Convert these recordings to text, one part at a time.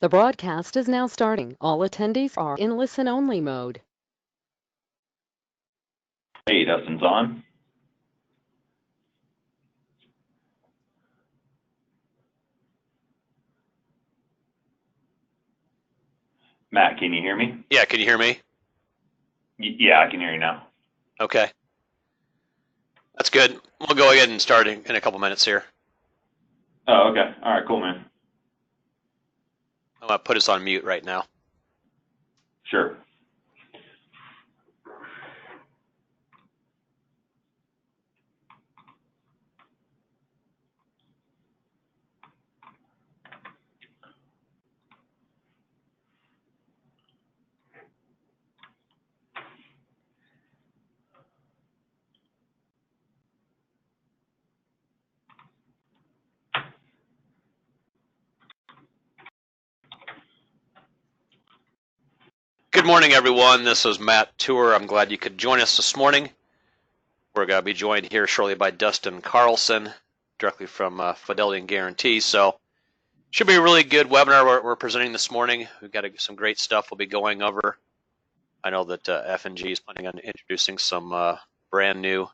The broadcast is now starting. All attendees are in listen-only mode. Hey, Dustin's on. Matt, can you hear me? Yeah, can you hear me? Yeah, I can hear you now. Okay. That's good. We'll go ahead and start in a couple minutes here. Oh, okay. All right, cool, man. I'm going to put us on mute right now. Sure. Good morning, everyone. This is Matt Tour. I'm glad you could join us this morning. We're going to be joined here shortly by Dustin Carlson, directly from Fidelity and Guarantee. So, should be a really good webinar we're presenting this morning. We've got some great stuff we'll be going over. I know that F&G is planning on introducing some brand new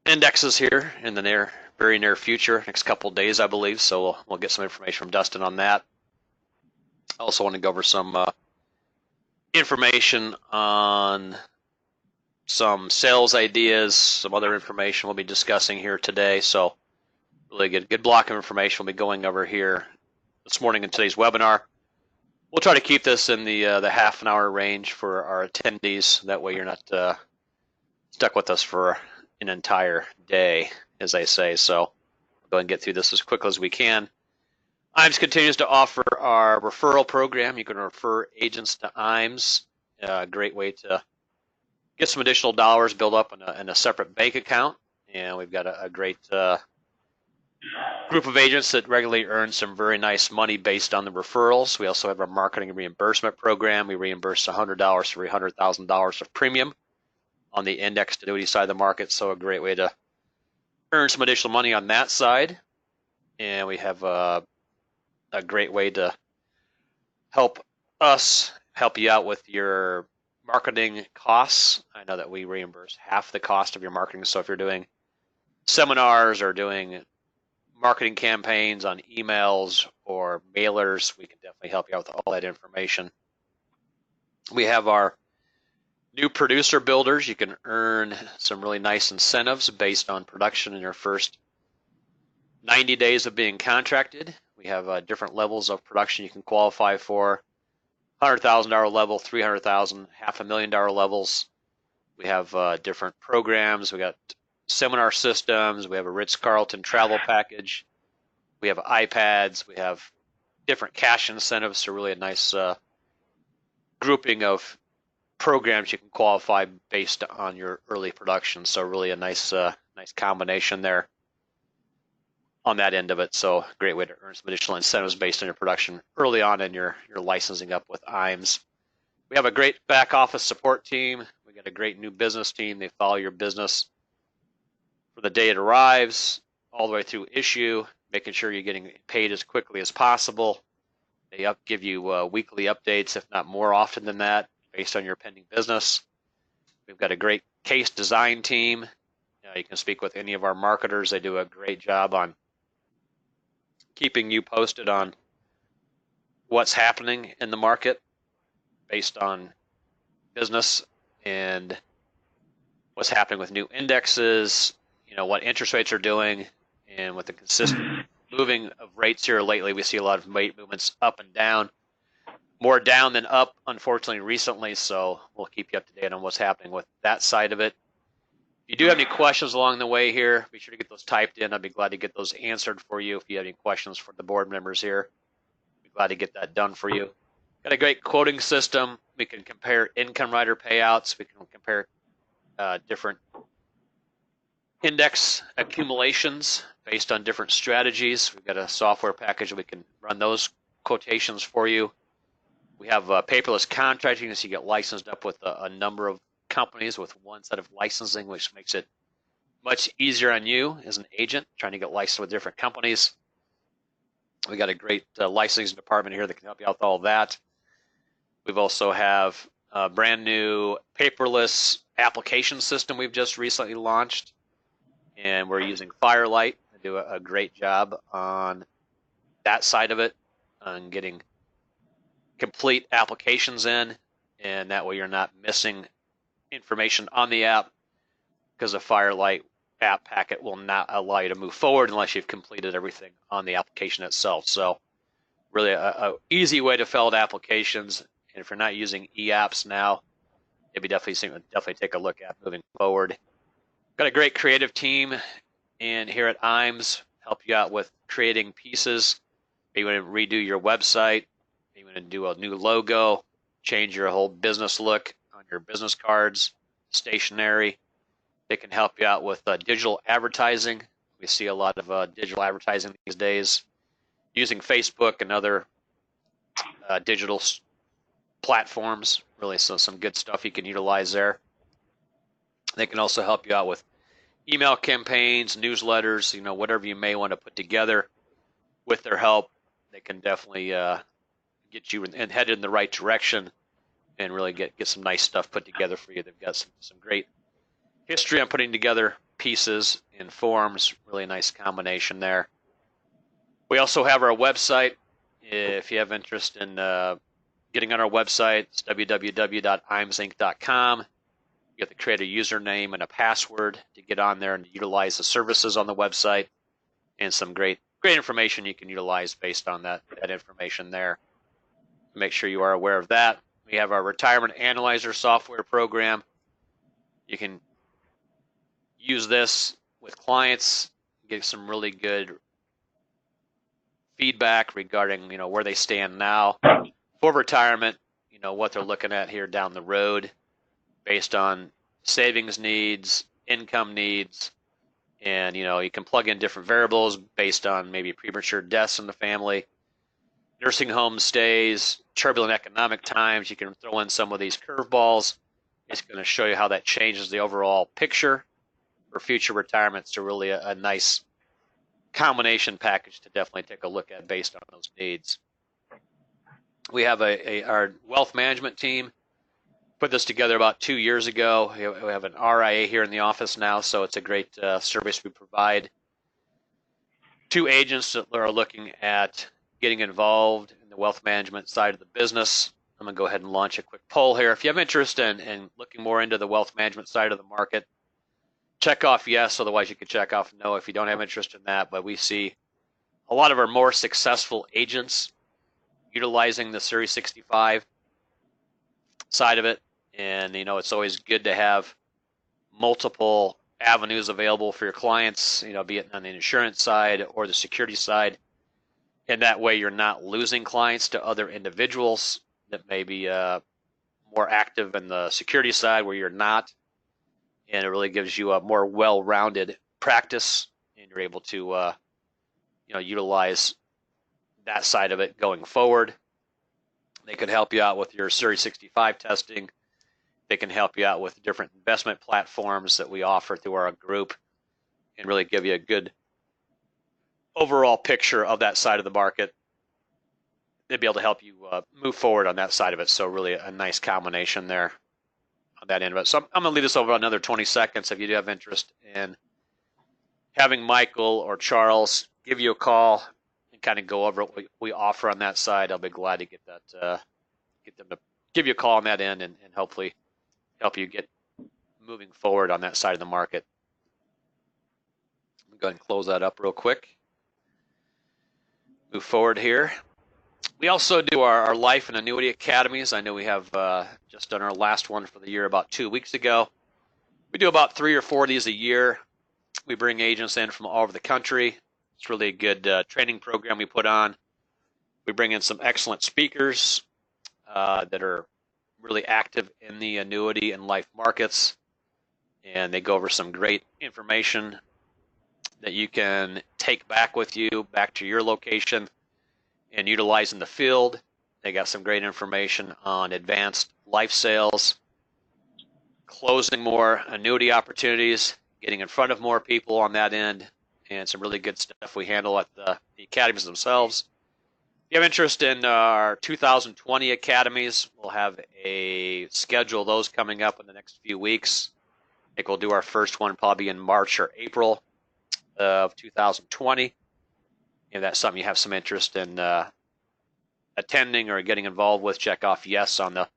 indexes here in the very near future, next couple of days, I believe. So we'll get some information from Dustin on that. I also want to go over some information on some sales ideas, some other information we'll be discussing here today. So really good block of information we'll be going over here this morning in today's webinar. We'll try to keep this in the half an hour range for our attendees. That way you're not stuck with us for an entire day, as I say. So we'll go ahead and get through this as quickly as we can. IAMS continues to offer our referral program. You can refer agents to IAMS. A great way to get some additional dollars built up in a separate bank account. And we've got a great group of agents that regularly earn some very nice money based on the referrals. We also have our marketing reimbursement program. We reimburse $100 for $100,000 of premium on the indexed annuity side of the market. So a great way to earn some additional money on that side. And we have a great way to help you out with your marketing costs. I know that we reimburse half the cost of your marketing. So if you're doing seminars or doing marketing campaigns on emails or mailers, we can definitely help you out with all that information. We have our new producer builders. You can earn some really nice incentives based on production in your first 90 days of being contracted. We have different levels of production you can qualify for. $100,000 level, $300,000, $500,000 levels. We have different programs. We got seminar systems. We have a Ritz-Carlton travel package. We have iPads. We have different cash incentives. So really a nice grouping of programs you can qualify based on your early production. So really a nice combination there on that end of it. So great way to earn some additional incentives based on your production early on in your licensing up with IAMS. We have a great back office support team. We got a great new business team. They follow your business from the day it arrives all the way through issue, making sure you're getting paid as quickly as possible. They give you weekly updates, if not more often than that, based on your pending business. We've got a great case design team. You can speak with any of our marketers. They do a great job on keeping you posted on what's happening in the market based on business and what's happening with new indexes, what interest rates are doing, and with the consistent moving of rates here lately, we see a lot of rate movements up and down, more down than up, unfortunately, recently. So we'll keep you up to date on what's happening with that side of it. If you do have any questions along the way here, be sure to get those typed in. I'd be glad to get those answered for you. If you have any questions for the board members here, I'd be glad to get that done for you. Got a great quoting system. We can compare income rider payouts. We can compare different index accumulations based on different strategies. We've got a software package that we can run those quotations for you. We have paperless contracting, so you get licensed up with a number of companies with one set of licensing, which makes it much easier on you as an agent trying to get licensed with different companies. We got a great licensing department here that can help you out with all that. We've also have a brand new paperless application system we've just recently launched, and we're using Firelight to do a great job on that side of it, on getting complete applications in, and that way you're not missing information on the app, because the Firelight app packet will not allow you to move forward unless you've completed everything on the application itself. So really a easy way to fill out applications. And if you're not using e-apps now, it'd be definitely take a look at moving forward. Got a great creative team in here at IAMS, help you out with creating pieces. Maybe you want to redo your website, maybe you want to do a new logo, change your whole business look on your business cards, stationery. They can help you out with digital advertising. We see a lot of digital advertising these days using Facebook and other digital platforms. Really, so some good stuff you can utilize there. They can also help you out with email campaigns, newsletters, whatever you may want to put together. With their help, they can definitely get you and headed in the right direction and really get some nice stuff put together for you. They've got some great history on putting together pieces and forms. Really nice combination there. We also have our website. If you have interest in getting on our website, it's www.imsinc.com. You have to create a username and a password to get on there and utilize the services on the website, and some great information you can utilize based on that information there. Make sure you are aware of that. We have our retirement analyzer software program. You can use this with clients, get some really good feedback regarding where they stand now for retirement, what they're looking at here down the road based on savings needs, income needs, and you can plug in different variables based on maybe premature deaths in the family, nursing home stays, turbulent economic times. You can throw in some of these curveballs. It's going to show you how that changes the overall picture for future retirements. So really a nice combination package to definitely take a look at based on those needs. We have our wealth management team put this together about 2 years ago. We have an RIA here in the office now, so it's a great service we provide to agents that are looking at getting involved in the wealth management side of the business. I'm going to go ahead and launch a quick poll here. If you have interest in looking more into the wealth management side of the market, check off yes, otherwise you can check off no if you don't have interest in that. But we see a lot of our more successful agents utilizing the Series 65 side of it. And, it's always good to have multiple avenues available for your clients, be it on the insurance side or the security side. And that way you're not losing clients to other individuals that may be more active in the security side where you're not. And it really gives you a more well-rounded practice, and you're able to utilize that side of it going forward. They can help you out with your Series 65 testing. They can help you out with different investment platforms that we offer through our group, and really give you a good overall picture of that side of the market. They'd be able to help you move forward on that side of it. So really a nice combination there on that end of it. So I'm going to leave this over another 20 seconds. If you do have interest in having Michael or Charles give you a call and kind of go over what we offer on that side, I'll be glad to get them to give you a call on that end and hopefully help you get moving forward on that side of the market. I'm going to go ahead and close that up real quick. Move forward here. We also do our life and annuity academies. I know we have just done our last one for the year about 2 weeks ago. We do about 3 or 4 of these a year. We bring agents in from all over the country. It's really a good training program we put on. We bring in some excellent speakers that are really active in the annuity and life markets, and they go over some great information that you can take back with you, back to your location, and utilize in the field. They got some great information on advanced life sales, closing more annuity opportunities, getting in front of more people on that end, and some really good stuff we handle at the academies themselves. If you have interest in our 2020 academies, we'll have a schedule of those coming up in the next few weeks. I think we'll do our first one probably in March or April of 2020. If that's something you have some interest in attending or getting involved with, check off yes on the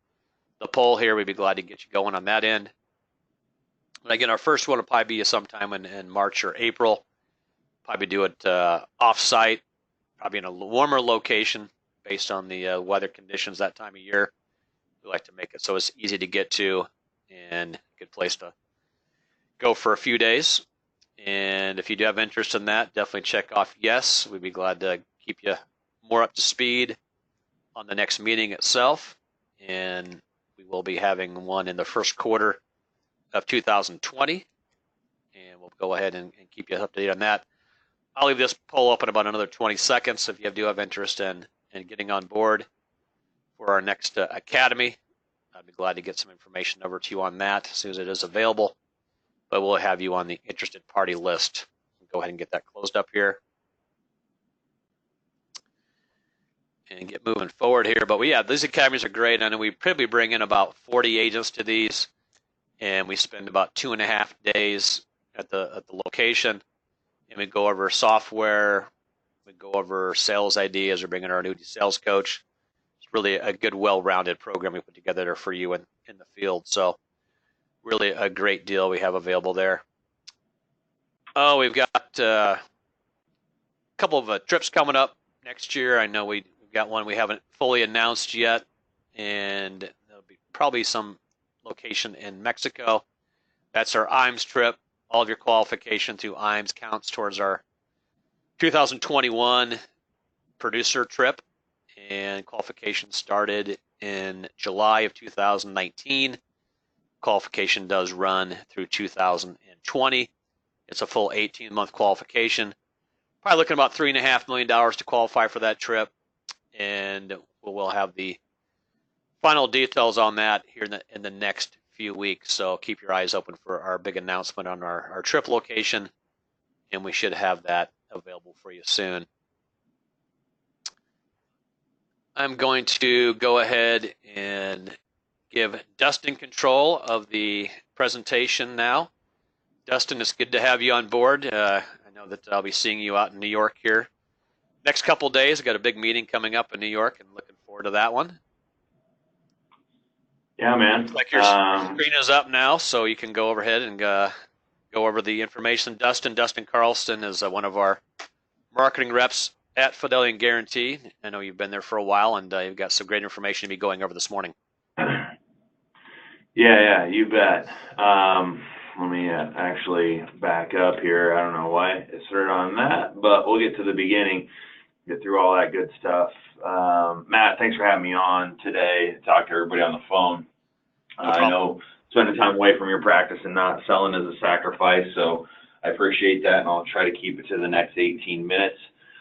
poll here. We'd be glad to get you going on that end. But again, our first one will probably be sometime in March or April. Probably do it off-site, probably in a warmer location based on the weather conditions that time of year. We like to make it so it's easy to get to and a good place to go for a few days. And if you do have interest in that, definitely check off yes. We'd be glad to keep you more up to speed on the next meeting itself. And we will be having one in the first quarter of 2020. And we'll go ahead and keep you up to date on that. I'll leave this poll open about another 20 seconds if you do have interest in getting on board for our next academy. I'd be glad to get some information over to you on that as soon as it is available. But we'll have you on the interested party list. Go ahead and get that closed up here. And get moving forward here. But these academies are great. I know we probably bring in about 40 agents to these, and we spend about 2.5 days at the location. And we go over software, we go over sales ideas, we bring in our Annuity sales coach. It's really a good, well-rounded program we put together there for you in the field. So really a great deal we have available there. Oh, we've got a couple of trips coming up next year. I know we've got one we haven't fully announced yet, and there'll be probably some location in Mexico. That's our IAMS trip. All of your qualification through IAMS counts towards our 2021 producer trip, and qualification started in July of 2019. Qualification does run through 2020. It's a full 18-month qualification. Probably looking at about $3.5 million to qualify for that trip, and we'll have the final details on that here in the next few weeks. So keep your eyes open for our big announcement on our trip location, and we should have that available for you soon. I'm going to go ahead and give Dustin control of the presentation now. Dustin, it's good to have you on board. I know that I'll be seeing you out in New York here next couple of days. I've got a big meeting coming up in New York and looking forward to that one. Yeah, man. Looks like your screen is up now, so you can go overhead and go over the information. Dustin Carlston is one of our marketing reps at Fidelity and Guarantee. I know you've been there for a while, and you've got some great information to be going over this morning. Yeah, you bet. Let me actually back up here. I don't know why it started on that, but we'll get to the beginning, get through all that good stuff. Matt, thanks for having me on today to talk to everybody on the phone. I know spending time away from your practice and not selling is a sacrifice, so I appreciate that, and I'll try to keep it to the next 18 minutes.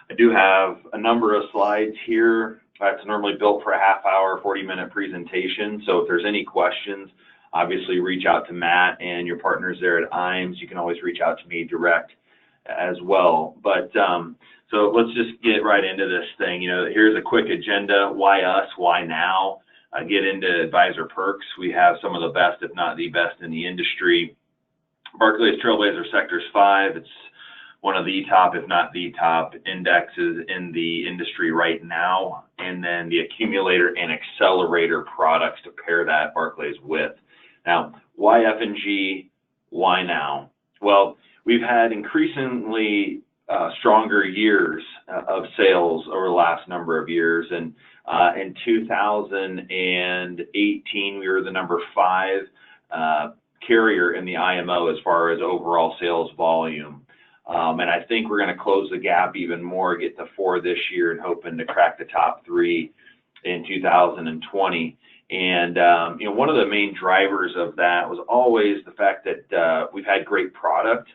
I do have a number of slides here. That's normally built for a half-hour, 40-minute presentation, so if there's any questions, obviously reach out to Matt and your partners there at IAMS. You can always reach out to me direct as well. But so let's just get right into this thing. Here's a quick agenda. Why us? Why now? Get into advisor perks. We have some of the best, if not the best, in the industry. Barclays Trailblazer Sectors 5. It's one of the top, if not the top, indexes in the industry right now. And then the Accumulator and Accelerator products to pair that Barclays with. Now, why F&G? Why now? Well, we've had increasingly stronger years of sales over the last number of years. And in 2018, we were the number 5 carrier in the IMO as far as overall sales volume. And I think we're going to close the gap even more, get to 4 this year, and hoping to crack the top 3 in 2020. And one of the main drivers of that was always the fact that we've had great product.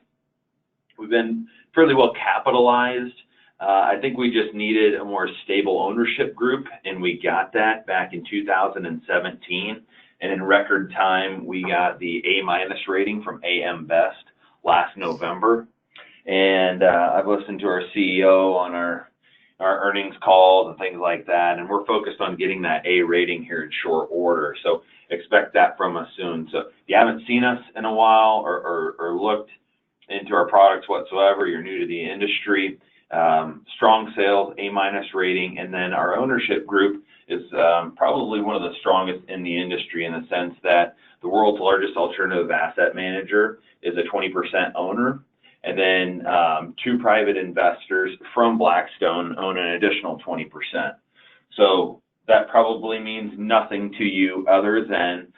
We've been fairly well capitalized. I think we just needed a more stable ownership group, and we got that back in 2017. And in record time, we got the A- rating from AM Best last November. And I've listened to our CEO on our earnings calls and things like that, and we're focused on getting that A rating here in short order. So expect that from us soon. So if you haven't seen us in a while or looked into our products whatsoever, you're new to the industry, strong sales, A- rating, and then our ownership group is probably one of the strongest in the industry in the sense that the world's largest alternative asset manager is a 20% owner. And then 2 private investors from Blackstone own an additional 20%. So that probably means nothing to you other than,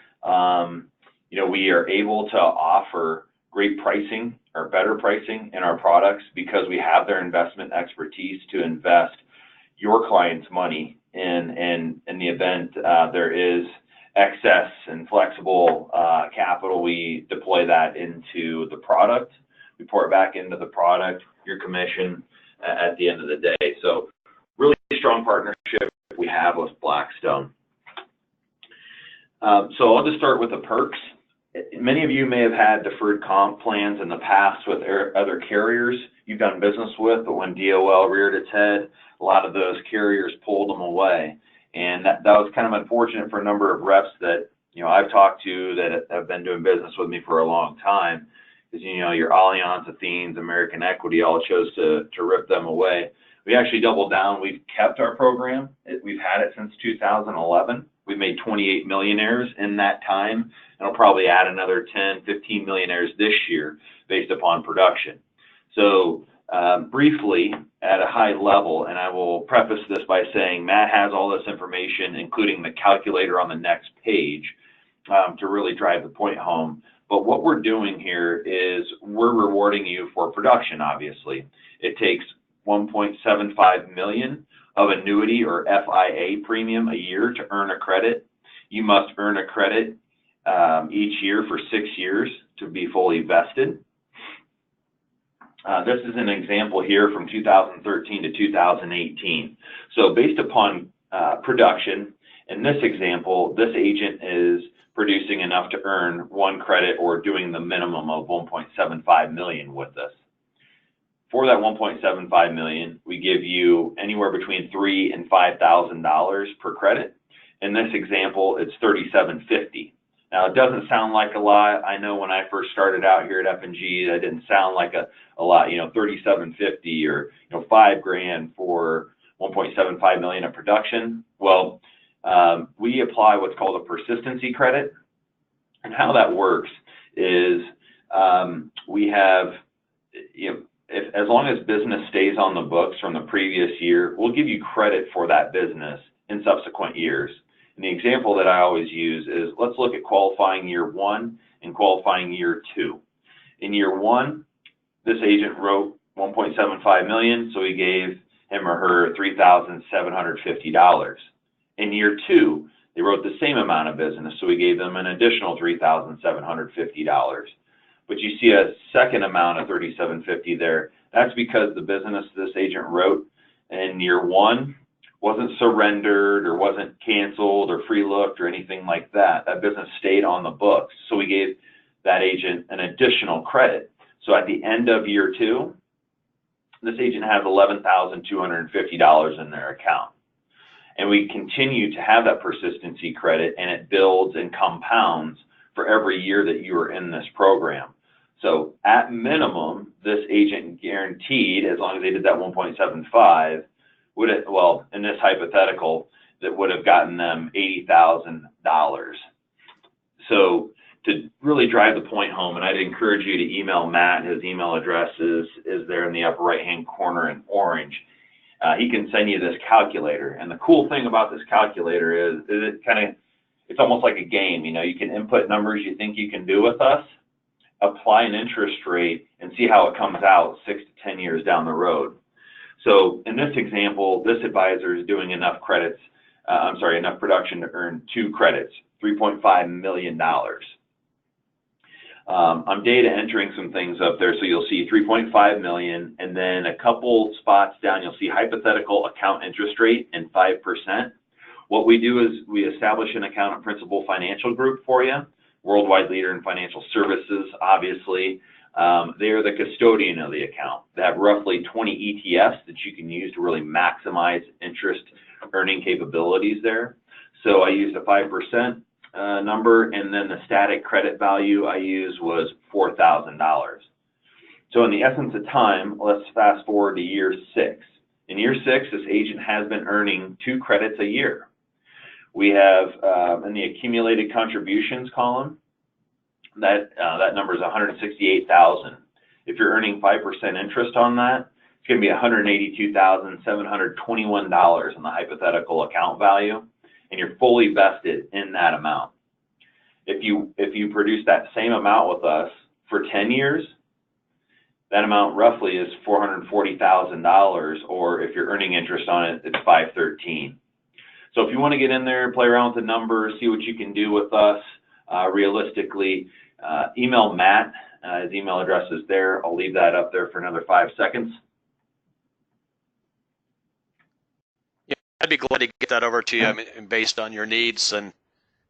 we are able to offer great pricing or better pricing in our products because we have their investment expertise to invest your client's money in the event there is excess and flexible capital. We deploy that into the product. We pour it back into the product, your commission at the end of the day. So really strong partnership we have with Blackstone. So I'll just start with the perks. Many of you may have had deferred comp plans in the past with other carriers you've done business with, but when DOL reared its head, a lot of those carriers pulled them away. And that was kind of unfortunate for a number of reps that I've talked to that have been doing business with me for a long time. Because your Allianz, Athene's, American Equity all chose to rip them away. We actually doubled down. We've kept our program. We've had it since 2011. We've made 28 millionaires in that time, and we'll probably add another 10, 15 millionaires this year based upon production. So briefly, at a high level, and I will preface this by saying Matt has all this information, including the calculator on the next page, to really drive the point home. But what we're doing here is we're rewarding you for production, obviously. It takes $1.75 million of annuity or FIA premium a year to earn a credit. You must earn a credit each year for 6 years to be fully vested. This is an example here from 2013 to 2018. So based upon production, in this example, this agent is producing enough to earn 1 credit or doing the minimum of $1.75 million with this. For that $1.75 million, we give you anywhere between $3,000 and $5,000 per credit. In this example, it's $3,750. Now, it doesn't sound like a lot. I know when I first started out here at F&G, that didn't sound like a lot. $3,750 or $5,000 for $1.75 million of production. Well, we apply what's called a persistency credit, and how that works is we have, as long as business stays on the books from the previous year, we'll give you credit for that business in subsequent years. And the example that I always use is, let's look at qualifying year 1 and qualifying year 2. In year 1, this agent wrote $1.75 million, so we gave him or her $3,750. In year 2, they wrote the same amount of business, so we gave them an additional $3,750. But you see a second amount of $3,750 there. That's because the business this agent wrote in year 1 wasn't surrendered or wasn't canceled or free looked or anything like that. That business stayed on the books, so we gave that agent an additional credit. So at the end of year 2, this agent has $11,250 in their account. And we continue to have that persistency credit, and it builds and compounds for every year that you are in this program. So at minimum, this agent guaranteed, as long as they did that 1.75, would it, well, in this hypothetical, that would have gotten them $80,000. So to really drive the point home, and I'd encourage you to email Matt. His email address is there in the upper right-hand corner in orange. He can send you this calculator. And the cool thing about this calculator is it's almost like a game. You can input numbers you think you can do with us, apply an interest rate, and see how it comes out 6 to 10 years down the road. So in this example, this advisor is doing enough production to earn 2 credits, $3.5 million. I'm data entering some things up there, so you'll see 3.5 million, and then a couple spots down, you'll see hypothetical account interest rate and 5%. What we do is we establish an account at Principal Financial Group for you, worldwide leader in financial services, obviously. They are the custodian of the account. They have roughly 20 ETFs that you can use to really maximize interest earning capabilities there. So I used a 5% number, and then the static credit value I used was $4,000. So in the essence of time, let's fast forward to year 6. In year 6, this agent has been earning 2 credits a year. We have in the accumulated contributions column, that number is $168,000. If you're earning 5% interest on that, it's going to be $182,721 in the hypothetical account value, and you're fully vested in that amount. If you produce that same amount with us for 10 years, that amount roughly is $440,000, or if you're earning interest on it, it's $513,000. So if you want to get in there, play around with the numbers, see what you can do with us realistically, email Matt. His email address is there. I'll leave that up there for another 5 seconds. Yeah, I'd be glad to get that over to you. I mean, based on your needs, and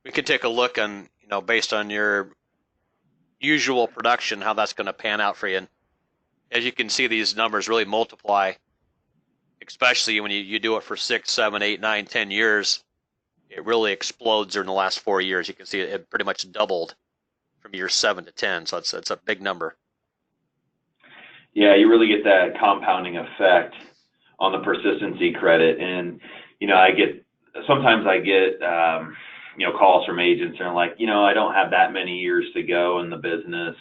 we can take a look on, based on your usual production, how that's going to pan out for you. And as you can see, these numbers really multiply, especially when you do it for 6, 7, 8, 9, 10 years. It really explodes during the last 4 years. You can see it pretty much doubled from year 7 to 10. So it's a big number. Yeah, you really get that compounding effect on the persistency credit. And, sometimes I get, calls from agents and they're like, I don't have that many years to go in the business.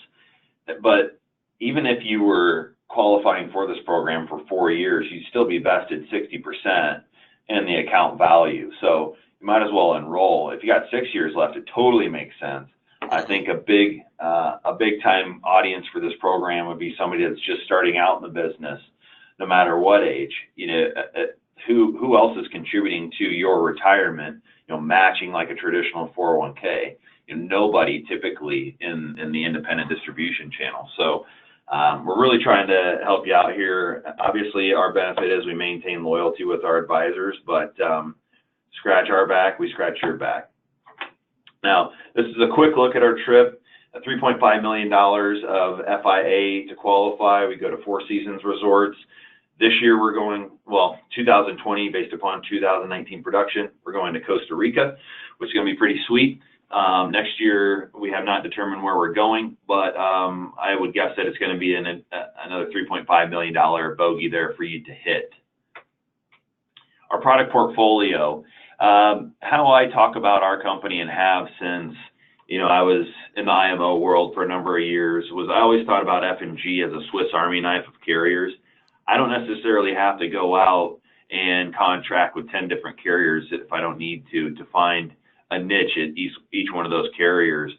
But even if you were qualifying for this program for 4 years, you'd still be vested 60% in the account value. So you might as well enroll. If you got 6 years left, it totally makes sense. I think a big time audience for this program would be somebody that's just starting out in the business, no matter what age. Who else is contributing to your retirement? Matching like a traditional 401k. Nobody typically in the independent distribution channel. So we're really trying to help you out here. Obviously, our benefit is we maintain loyalty with our advisors, but scratch our back, we scratch your back. Now, this is a quick look at our trip. $3.5 million of FIA to qualify. We go to Four Seasons Resorts. This year we're going, 2020 based upon 2019 production, we're going to Costa Rica, which is going to be pretty sweet. Next year we have not determined where we're going, but I would guess that it's going to be another $3.5 million bogey there for you to hit. Our product portfolio, how I talk about our company and have since, I was in the IMO world for a number of years, was I always thought about F&G as a Swiss Army knife of carriers. I don't necessarily have to go out and contract with 10 different carriers if I don't need to find a niche at each one of those carriers.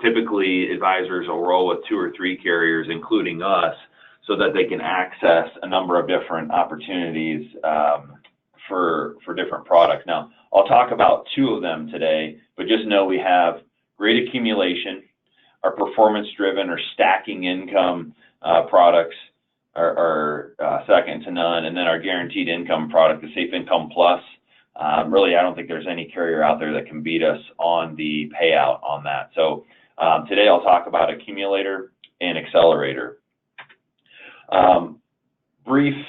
Typically advisors will roll with 2 or 3 carriers, including us, so that they can access a number of different opportunities for different products. Now, I'll talk about 2 of them today, but just know we have great accumulation, our performance-driven or stacking income products are second to none, and then our guaranteed income product, the Safe Income Plus. Really, I don't think there's any carrier out there that can beat us on the payout on that. So today I'll talk about Accumulator and Accelerator. Brief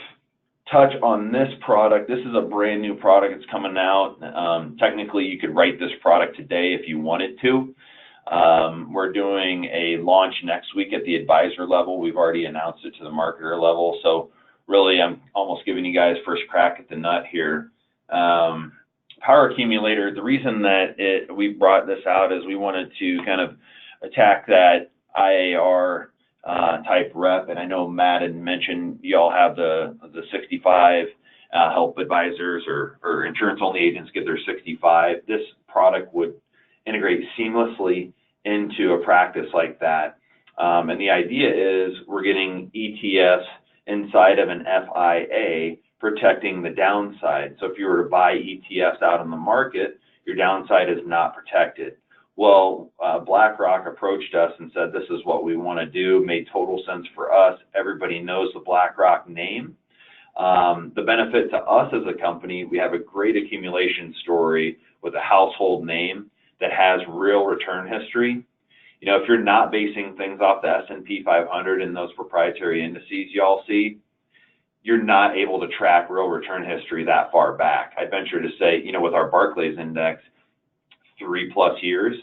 touch on this product. This is a brand new product. It's coming out. Technically, you could write this product today if you wanted to. We're doing a launch next week at the advisor level. We've already announced it to the marketer level. So really, I'm almost giving you guys first crack at the nut here. Power Accumulator, the reason that we brought this out is we wanted to kind of attack that IAR type rep. And I know Matt had mentioned you all have the 65 help advisors or insurance only agents get their 65. This product would integrate seamlessly into a practice like that. And the idea is we're getting ETFs inside of an FIA protecting the downside. So if you were to buy ETFs out in the market, your downside is not protected. Well, BlackRock approached us and said, this is what we want to do. Made total sense for us. Everybody knows the BlackRock name. The benefit to us as a company, we have a great accumulation story with a household name that has real return history. You know, if you're not basing things off the S&P 500 and those proprietary indices y'all see, you're not able to track real return history that far back. I'd venture to say, you know, with our Barclays index, 3+ years,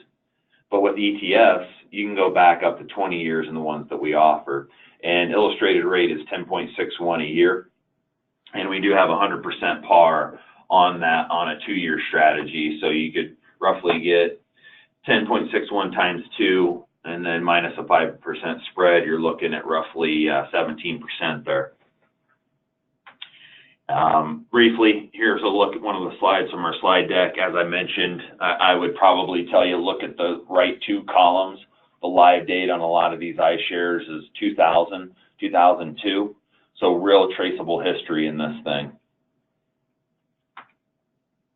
but with ETFs, you can go back up to 20 years in the ones that we offer. And illustrated rate is 10.61 a year. And we do have 100% par on that on a 2-year strategy. So you could roughly get 10.61 times 2 and then minus a 5% spread. You're looking at roughly 17% there. Briefly, here's a look at one of the slides from our slide deck. As I mentioned, I would probably tell you look at the right 2 columns. The live date on a lot of these iShares is 2000, 2002. So real traceable history in this thing.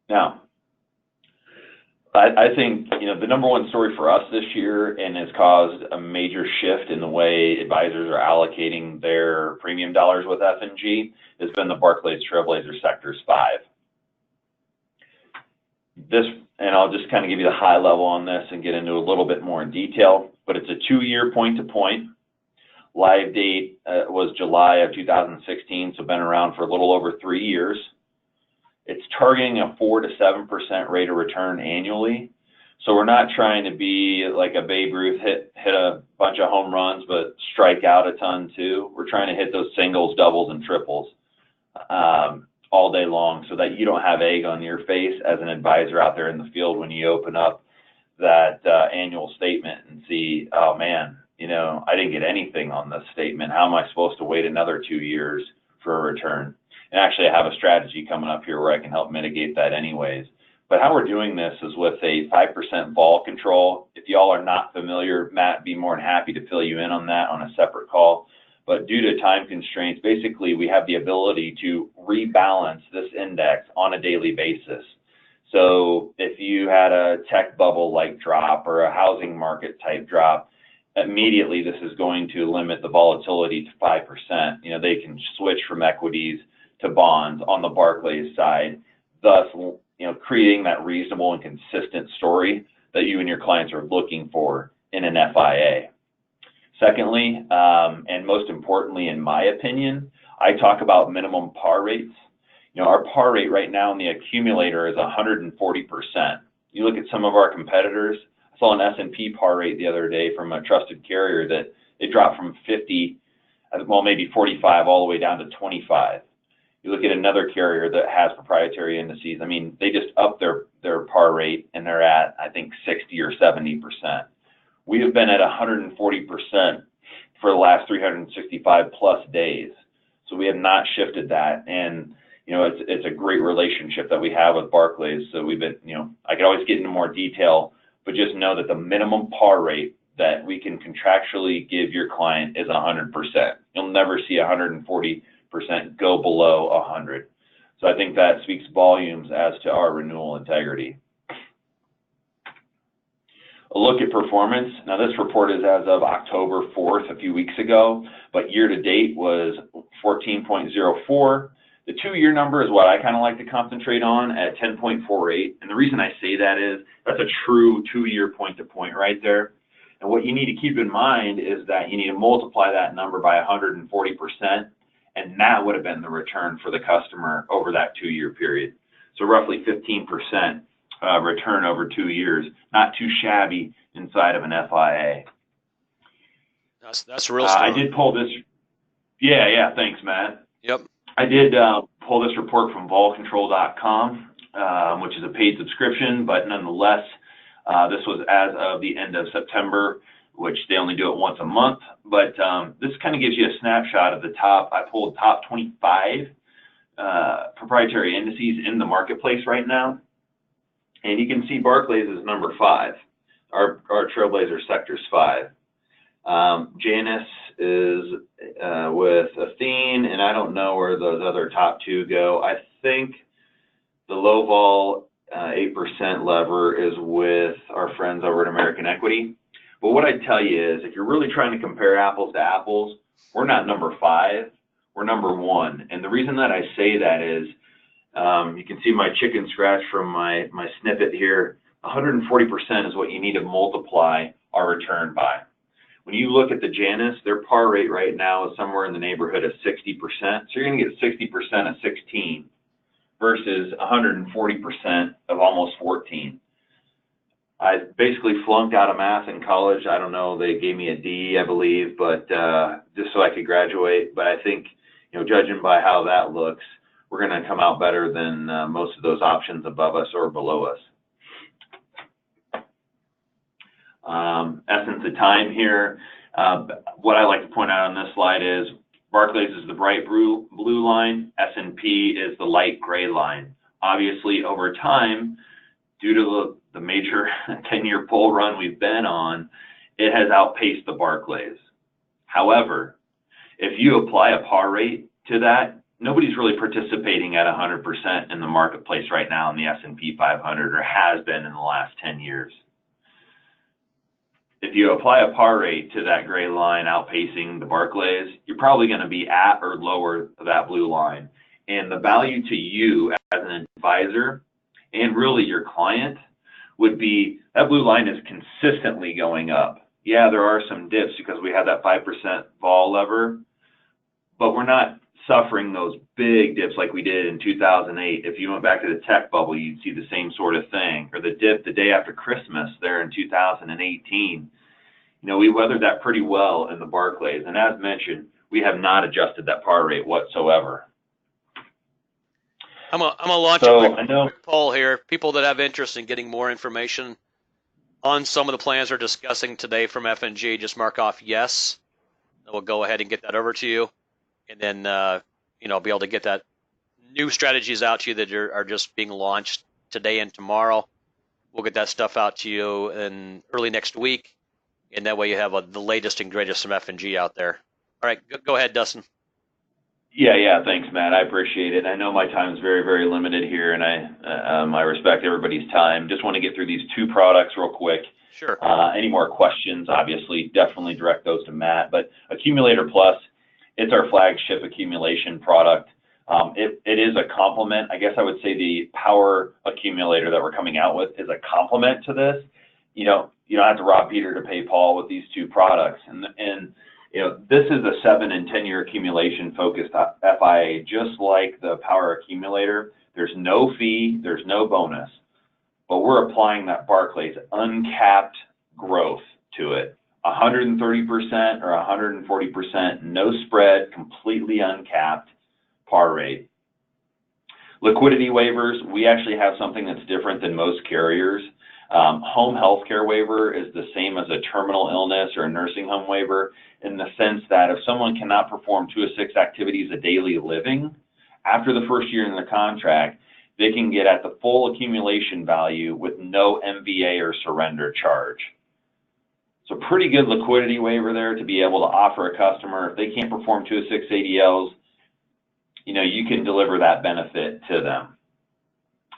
Now, I think, you know, the number one story for us this year, and has caused a major shift in the way advisors are allocating their premium dollars with F&G, has been the Barclays Trailblazer Sectors 5. This, and I'll just kind of give you the high level on this and get into a little bit more in detail, but it's a 2-year point-to-point. Live date was July of 2016, so been around for a little over 3 years. It's targeting a 4 to 7% rate of return annually. So we're not trying to be like a Babe Ruth, hit a bunch of home runs, but strike out a ton too. We're trying to hit those singles, doubles, and triples all day long so that you don't have egg on your face as an advisor out there in the field when you open up that annual statement and see, oh man, you know, I didn't get anything on this statement. How am I supposed to wait another 2 years for a return? And actually, I have a strategy coming up here where I can help mitigate that anyways. But how we're doing this is with a 5% vol control. If y'all are not familiar, Matt, be more than happy to fill you in on that on a separate call. But due to time constraints, basically, we have the ability to rebalance this index on a daily basis. So if you had a tech bubble-like drop or a housing market type drop, immediately this is going to limit the volatility to 5%. You know, they can switch from equities to bonds on the Barclays side, thus, you know, creating that reasonable and consistent story that you and your clients are looking for in an FIA. Secondly, and most importantly, in my opinion, I talk about minimum par rates. You know, our par rate right now in the accumulator is 140%. You look at some of our competitors. I saw an S&P par rate the other day from a trusted carrier that it dropped from 50, well, maybe 45 all the way down to 25. You look at another carrier that has proprietary indices. I mean, they just upped their par rate and they're at, I think, 60 or 70%. We have been at 140% for the last 365 plus days. So we have not shifted that. And, you know, it's a great relationship that we have with Barclays. So we've been, you know, I could always get into more detail, but just know that the minimum par rate that we can contractually give your client is 100%. You'll never see 140% go below 100. So I think that speaks volumes as to our renewal integrity. A look at performance. Now this report is as of October 4th, a few weeks ago, but year to date was 14.04. The 2-year number is what I kind of like to concentrate on at 10.48. And the reason I say that is that's a true 2-year point to point right there. And what you need to keep in mind is that you need to multiply that number by 140%. And that would have been the return for the customer over that 2-year period. So roughly 15% return over 2 years. Not too shabby inside of an FIA. That's real strong. I did pull this. Yeah, thanks, Matt. Yep. I did pull this report from volcontrol.com, which is a paid subscription, but nonetheless, this was as of the end of September, which they only do it once a month. But this kind of gives you a snapshot of the top. I pulled top 25 proprietary indices in the marketplace right now. And you can see Barclays is number 5, our Trailblazer Sectors 5. Janus is with Athene, and I don't know where those other top 2 go. I think the low vol 8% lever is with our friends over at American Equity. But what I'd tell you is if you're really trying to compare apples to apples, we're not number 5, we're number 1. And the reason that I say that is you can see my chicken scratch from my snippet here. 140% is what you need to multiply our return by. When you look at the Janus, their par rate right now is somewhere in the neighborhood of 60%. So you're going to get 60% of 16 versus 140% of almost 14. I basically flunked out of math in college. I don't know, they gave me a D, I believe, but just so I could graduate. But I think, judging by how that looks, we're going to come out better than most of those options above us or below us. Essence of time here. What I like to point out on this slide is Barclays is the bright blue line, S&P is the light gray line. Obviously, over time, due to the major 10-year bull run we've been on, it has outpaced the Barclays. However, if you apply a par rate to that, nobody's really participating at 100% in the marketplace right now in the S&P 500, or has been in the last 10 years. If you apply a par rate to that gray line outpacing the Barclays, you're probably going to be at or lower that blue line. And the value to you as an advisor and really your client would be that blue line is consistently going up. Yeah, there are some dips because we have that 5% vol lever, but we're not suffering those big dips like we did in 2008. If you went back to the tech bubble, you'd see the same sort of thing, or the dip the day after Christmas there in 2018. We weathered that pretty well in the Barclays, and as mentioned, we have not adjusted that par rate whatsoever. I'm gonna launch a quick poll here. People that have interest in getting more information on some of the plans we're discussing today from F&G, just mark off yes. And we'll go ahead and get that over to you, and then be able to get that new strategies out to you that are just being launched today and tomorrow. We'll get that stuff out to you in early next week, and that way you have the latest and greatest from F&G out there. All right, go ahead, Dustin. Yeah, thanks, Matt. I appreciate it. I know my time is very, very limited here, and I respect everybody's time. Just want to get through these two products real quick. Sure. Any more questions, obviously, definitely direct those to Matt. But Accumulator Plus, it's our flagship accumulation product. It is a complement. I guess I would say the power accumulator that we're coming out with is a complement to this. You don't have to rob Peter to pay Paul with these two products. And this is a 7 and 10 year accumulation focused FIA, just like the power accumulator. There's no fee, there's no bonus, but we're applying that Barclays uncapped growth to it. 130% or 140%, no spread, completely uncapped par rate. Liquidity waivers, we actually have something that's different than most carriers. Home health care waiver is the same as a terminal illness or a nursing home waiver, in the sense that if someone cannot perform 2 of 6 activities of daily living, after the first year in the contract, they can get at the full accumulation value with no MVA or surrender charge. So pretty good liquidity waiver there to be able to offer a customer. If they can't perform 2 of 6 ADLs, you can deliver that benefit to them.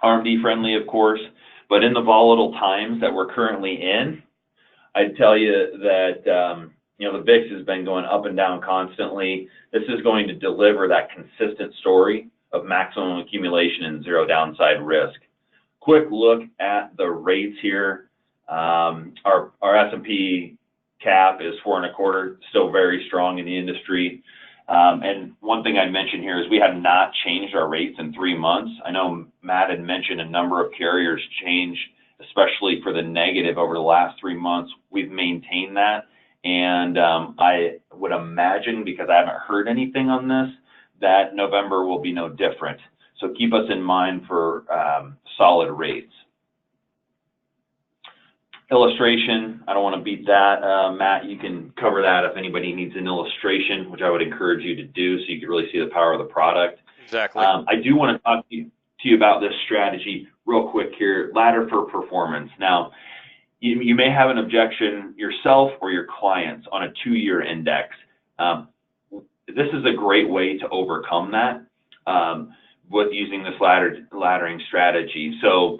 RMD friendly, of course, but in the volatile times that we're currently in, I'd tell you that the VIX has been going up and down constantly. This is going to deliver that consistent story of maximum accumulation and zero downside risk. Quick look at the rates here. Our S&P cap is 4.25, still very strong in the industry. And one thing I'd mention here is we have not changed our rates in 3 months. I know Matt had mentioned a number of carriers changed, especially for the negative over the last 3 months. We've maintained that. And I would imagine, because I haven't heard anything on this, that November will be no different. So keep us in mind for solid rates. Illustration, I don't want to beat that. Matt, you can cover that if anybody needs an illustration, which I would encourage you to do so you can really see the power of the product. Exactly. I do want to talk to you about this strategy real quick here, ladder for performance. Now, you may have an objection yourself or your clients on a 2-year index. This is a great way to overcome that with using this laddering strategy. So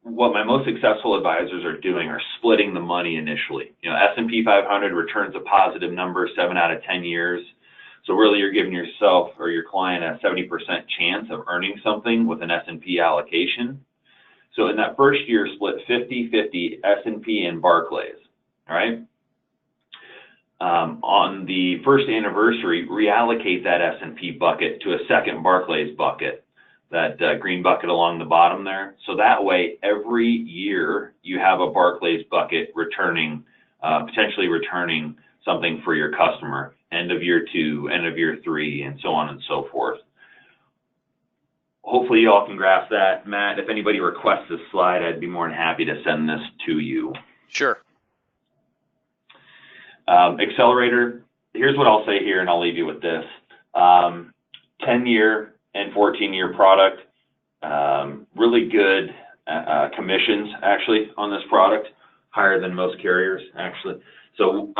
what my most successful advisors are doing are splitting the money initially. S&P 500 returns a positive number 7 out of 10 years. So really you're giving yourself or your client a 70% chance of earning something with an S&P allocation. So in that first year, split 50-50 S&P and Barclays, all right? On the first anniversary, reallocate that S&P bucket to a second Barclays bucket, that green bucket along the bottom there. So that way, every year you have a Barclays bucket returning, potentially returning something for your customer, end of year 2, end of year 3, and so on and so forth. Hopefully you all can grasp that. Matt, if anybody requests this slide, I'd be more than happy to send this to you. Sure. Accelerator, here's what I'll say here, and I'll leave you with this. 10-year and 14-year product, really good commissions, actually, on this product, higher than most carriers, actually. So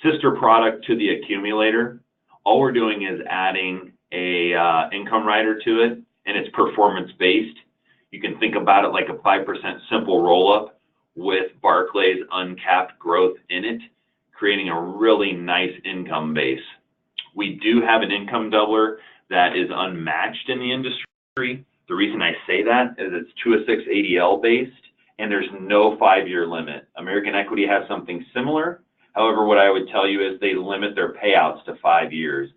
sister product to the Accumulator, all we're doing is adding a income rider to it, and it's performance-based. You can think about it like a 5% simple roll-up with Barclays uncapped growth in it, creating a really nice income base. We do have an income doubler that is unmatched in the industry. The reason I say that is it's 2-6 ADL based, and there's no 5-year limit. American Equity has something similar. However, what I would tell you is they limit their payouts to 5 years.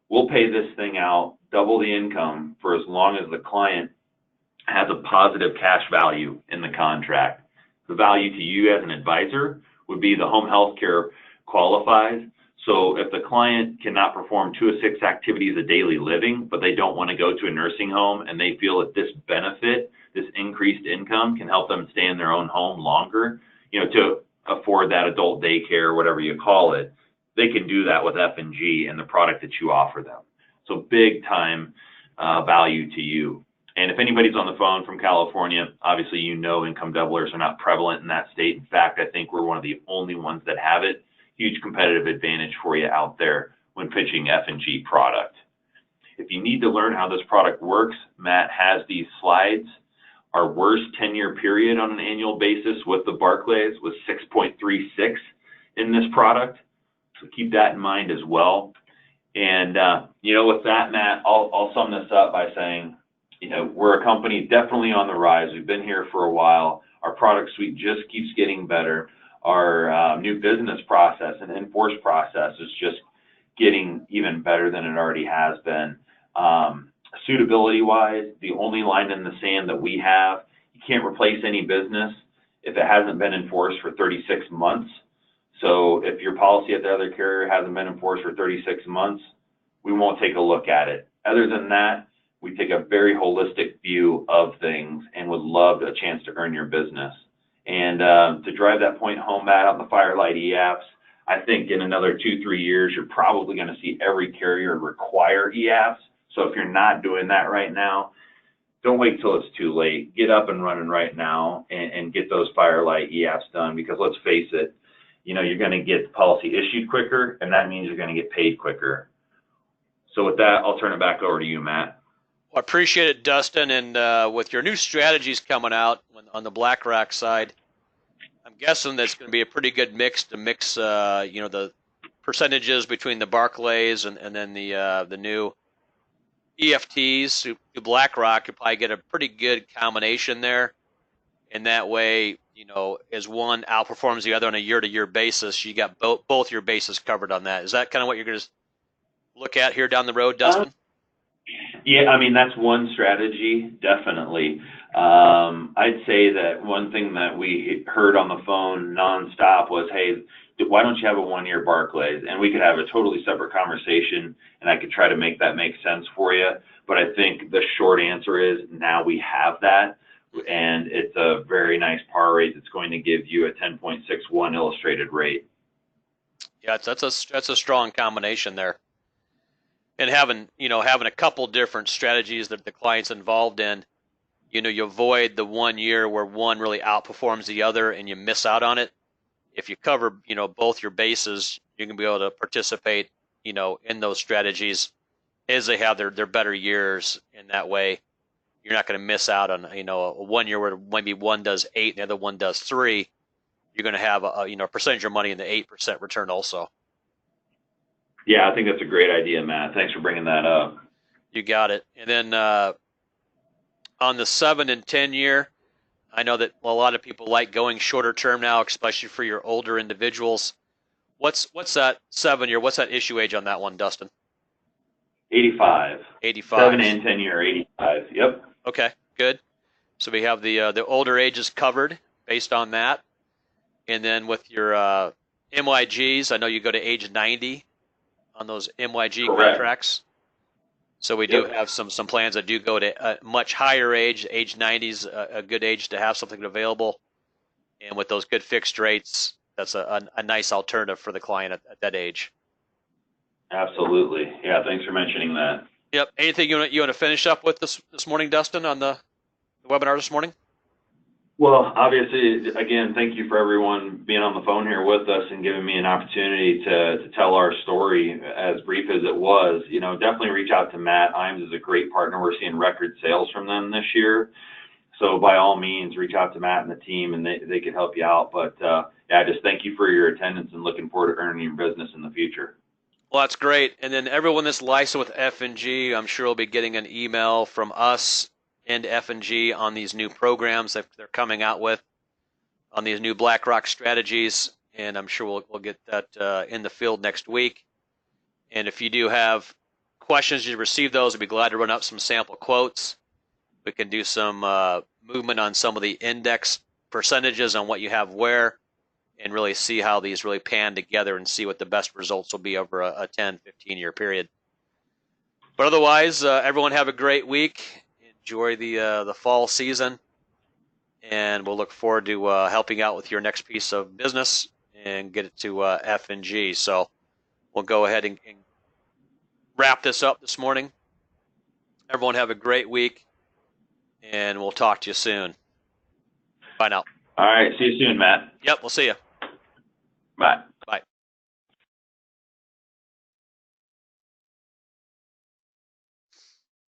We'll pay this thing out, double the income for as long as the client has a positive cash value in the contract. The value to you as an advisor would be the home health care qualifies. So if the client cannot perform 2-6 activities of daily living, but they don't want to go to a nursing home and they feel that this benefit, this increased income can help them stay in their own home longer, to afford that adult daycare, whatever you call it, they can do that with F&G and the product that you offer them. So big time value to you. And if anybody's on the phone from California, obviously income doublers are not prevalent in that state. In fact, I think we're one of the only ones that have it. Huge competitive advantage for you out there when pitching F&G product. If you need to learn how this product works, Matt has these slides. Our worst 10-year period on an annual basis with the Barclays was 6.36 in this product. So keep that in mind as well. And, with that, Matt, I'll sum this up by saying, we're a company definitely on the rise. We've been here for a while. Our product suite just keeps getting better. Our new business process and in-force process is just getting even better than it already has been. Suitability-wise, the only line in the sand that we have, you can't replace any business if it hasn't been enforced for 36 months. So if your policy at the other carrier hasn't been enforced for 36 months, we won't take a look at it. Other than that, we take a very holistic view of things and would love a chance to earn your business. And to drive that point home, Matt, on the Firelight EAPs, I think in another 2-3 years, you're probably going to see every carrier require EAPs. So if you're not doing that right now, don't wait till it's too late. Get up and running right now and get those Firelight EAPs done, because let's face it, you're going to get the policy issued quicker, and that means you're going to get paid quicker. So with that, I'll turn it back over to you, Matt. Well, I appreciate it, Dustin. And with your new strategies coming out on the BlackRock side, I'm guessing that's going to be a pretty good mix to mix, the percentages between the Barclays and then the new EFTs to BlackRock. You'll probably get a pretty good combination there. And that way, as one outperforms the other on a year-to-year basis, you got both your bases covered on that. Is that kind of what you're going to look at here down the road, Dustin? Yeah, that's one strategy, definitely. I'd say that one thing that we heard on the phone nonstop was, hey, why don't you have a 1-year Barclays? And we could have a totally separate conversation, and I could try to make that make sense for you. But I think the short answer is now we have that, and it's a very nice par rate that's going to give you a 10.61 illustrated rate. Yeah, that's a strong combination there. And having a couple different strategies that the client's involved in, you avoid the 1 year where one really outperforms the other and you miss out on it. If you cover, both your bases, you can be able to participate, in those strategies as they have their better years. In that way, you're not going to miss out on, a 1 year where maybe one does 8 and the other one does 3. You're going to have a percentage of money in the 8% return also. Yeah, I think that's a great idea, Matt. Thanks for bringing that up. You got it. And then on the 7 and 10 year, I know that a lot of people like going shorter term now, especially for your older individuals. What's that 7-year? What's that issue age on that one, Dustin? 85. 85. 7 and 10 year, 85. Yep. Okay, good. So we have the older ages covered based on that, and then with your MYGs, I know you go to age 90 on those MYG Correct. contracts. So we do have some plans that do go to a much higher age. Age 90 is a good age to have something available, and with those good fixed rates, that's a nice alternative for the client at that age. Absolutely. Yeah, thanks for mentioning that. Yep. Anything you want to finish up with this morning, Dustin, on the webinar this morning? Well, obviously, again, thank you for everyone being on the phone here with us and giving me an opportunity to tell our story, as brief as it was. You know, definitely reach out to Matt. IAMS is a great partner. We're seeing record sales from them this year. So by all means, reach out to Matt and the team, and they can help you out. But yeah, just thank you for your attendance and looking forward to earning your business in the future. Well, that's great. And then everyone that's licensed with F&G, I'm sure will be getting an email from us and F&G on these new programs that they're coming out with, on these new BlackRock strategies, and I'm sure we'll get that in the field next week. And if you do have questions, you receive those, we'd be glad to run up some sample quotes. We can do some movement on some of the index percentages on what you have where, and really see how these really pan together and see what the best results will be over a 10, 15-year period. But otherwise, everyone have a great week. Enjoy the fall season, and we'll look forward to helping out with your next piece of business and get it to F&G. So we'll go ahead and wrap this up this morning. Everyone have a great week, and we'll talk to you soon. Bye now. All right. See you soon, Matt. Yep, we'll see you. Bye.